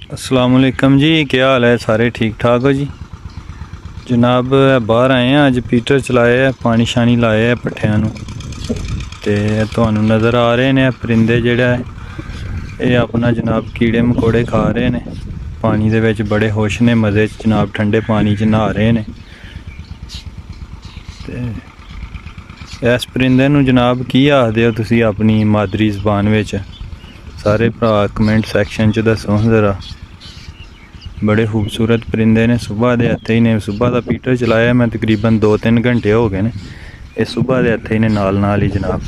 अस्सलाम वालेकुम जी, क्या हाल है? सारे ठीक ठाक हो जी? जनाब बाहर आए हैं, अज पीटर चलाए है, पानी शानी लाए है पट्ठियां नूं ते तुहानूं नज़र आ रहे ने परिंदे जेहड़ा है ये अपना जनाब कीड़े मकोड़े खा रहे ने। पानी दे विच बड़े खुश ने, मज़े च जनाब, ठंडे पानी च नहा रहे ने। ते इस परिंदे नूं जनाब की आखदे हो तुसीं अपनी मादरी जबान विच? सारे भरा कमेंट सैक्शन च दस्सो ज़रा। बड़े खूबसूरत परिंदे ने, सुबह के इत्थे ही ने। सुबह का पीटर चलाया मैं, तकरीबन 2-3 घंटे हो गए ने। ये सुबह के इत्थे ही ने, नाल नाल ही जनाब।